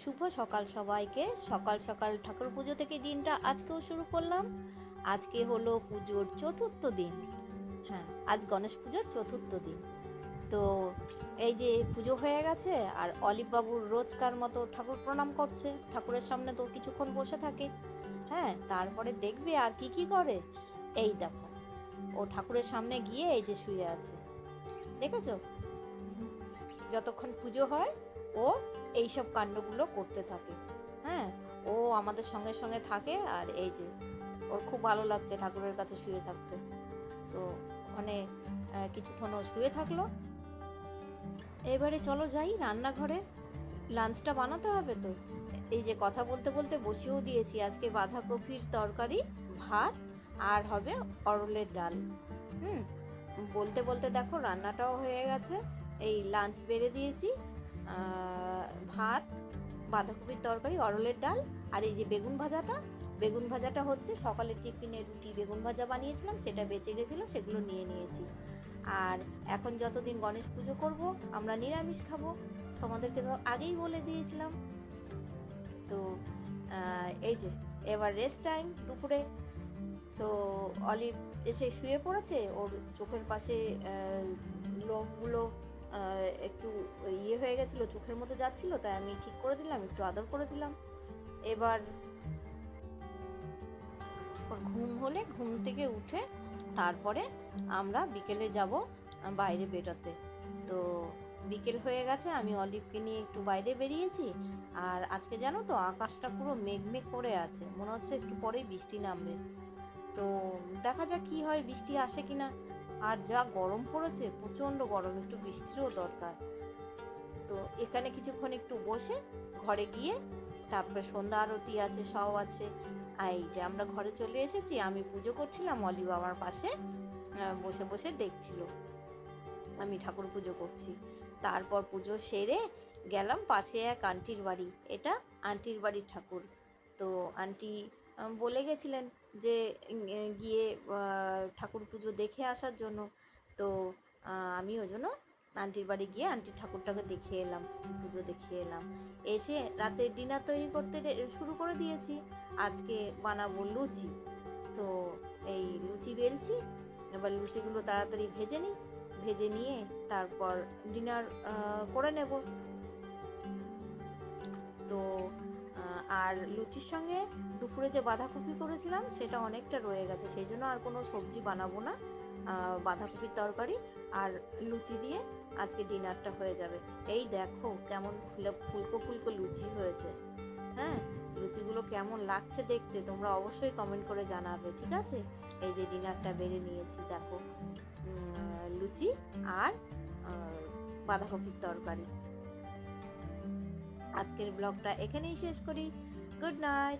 শুভ সকাল সবাইকে। সকাল সকাল ঠাকুর পুজো থেকে দিনটা আজকেও শুরু করলাম। আজকে হলো পুজোর চতুর্থ দিন। হ্যাঁ, আজ গণেশ পুজোর চতুর্থ দিন। তো এই যে পুজো হয়ে গেছে, আর অলিভ বাবুর রোজকার মতো ঠাকুর প্রণাম করছে। ঠাকুরের সামনে তো কিছুক্ষণ বসে থাকে। হ্যাঁ, তারপরে দেখবে আর কি কি করে। এই দেখো, ও ঠাকুরের সামনে গিয়ে এই যে শুয়ে আছে, দেখেছো? যতক্ষণ পুজো হয় ও এইসব কাণ্ডগুলো করতে থাকে। হ্যাঁ, ও আমাদের সঙ্গে সঙ্গে থাকে, আর এই যে ওর খুব ভালো লাগছে ঠাকুরের কাছে শুয়ে থাকতে। তো ওখানে কিছুক্ষণ ও শুয়ে থাকলো। এবারে চলো যাই রান্নাঘরে, লাঞ্চটা বানাতে হবে তো। এই যে কথা বলতে বলতে বসিয়েও দিয়েছি আজকে বাঁধাকপির তরকারি, ভাত, আর হবে অরলের ডাল। হুম, বলতে বলতে দেখো রান্নাটাও হয়ে গেছে। এই লাঞ্চ বেড়ে দিয়েছি, ভাত, বাঁধাকপির তরকারি, অরলের ডাল, আর এই যে বেগুন ভাজাটা হচ্ছে। সকালে টিফিনে রুটি বেগুন ভাজা বানিয়েছিলাম, সেটা বেঁচে গেছিলো, সেগুলো নিয়ে নিয়েছি। আর এখন যতদিন গণেশ পুজো করব আমরা নিরামিষ খাবো, তোমাদেরকে তো আগেই বলে দিয়েছিলাম। তো এই যে এবার রেস্ট টাইম দুপুরে। তো অলিভ এসে শুয়ে পড়েছে, ওর চোখের পাশে লোমগুলো একটু ইয়ে হয়ে গেছিলো, চোখের মতো যাচ্ছিলো, তাই আমি ঠিক করে দিলাম, একটু আদর করে দিলাম। এবার ওর ঘুম হলে ঘুম থেকে উঠে তারপরে আমরা বিকেলে যাব বাইরে বেরোতে। তো বিকেল হয়ে গেছে, আমি অলিভকে নিয়ে একটু বাইরে বেরিয়েছি। আর আজকে জানো তো আকাশটা পুরো মেঘ করে আছে, মনে হচ্ছে একটু পরেই বৃষ্টি নামবে। তো দেখা যাক কি হয়, বৃষ্টি আসে কিনা। আর যা গরম পড়েছে, প্রচণ্ড গরম, একটু বৃষ্টিরও দরকার। তো এখানে কিছুক্ষণ একটু বসে ঘরে গিয়ে তারপরে সন্ধ্যা আরতি আছে, সব আছে। এই যে আমরা ঘরে চলে এসেছি, আমি পুজো করছিলাম, অলিভ আমার পাশে বসে বসে দেখছিল আমি ঠাকুর পুজো করছি। তারপর পুজো সেরে গেলাম পাশে এক আন্টির বাড়ি, এটা আন্টির বাড়ির ঠাকুর। তো আন্টি বলে গেছিলেন যে গিয়ে ঠাকুর পুজো দেখে আসার জন্য। তো আমি ওই জন্য আন্টির বাড়ি গিয়ে আন্টির ঠাকুরটাকে দেখে এলাম, পুজো দেখে এলাম। এসে রাতে ডিনার তৈরি করতে শুরু করে দিয়েছি। আজকে বানাবো লুচি। তো এই লুচি বেলছি, এবার লুচিগুলো তাড়াতাড়ি ভেজে নিই, ভেজে নিয়ে তারপর ডিনার করে নেব। তো আর লুচির সঙ্গে দুপুরে যে বাঁধাকপি করেছিলাম সেটা অনেকটা রয়ে গেছে, সেই জন্য আর কোনো সবজি বানাবো না। বাঁধাকপির তরকারি আর লুচি দিয়ে আজকে ডিনারটা হয়ে যাবে। এই দেখো কেমন ফুলকো ফুলকো লুচি হয়েছে। হ্যাঁ, লুচিগুলো কেমন লাগছে দেখতে তোমরা অবশ্যই কমেন্ট করে জানাবে, ঠিক আছে? এই যে ডিনারটা বেড়ে নিয়েছি, দেখো লুচি আর বাঁধাকপির তরকারি। আজকের ব্লগটা এখানেই শেষ করি। Good night.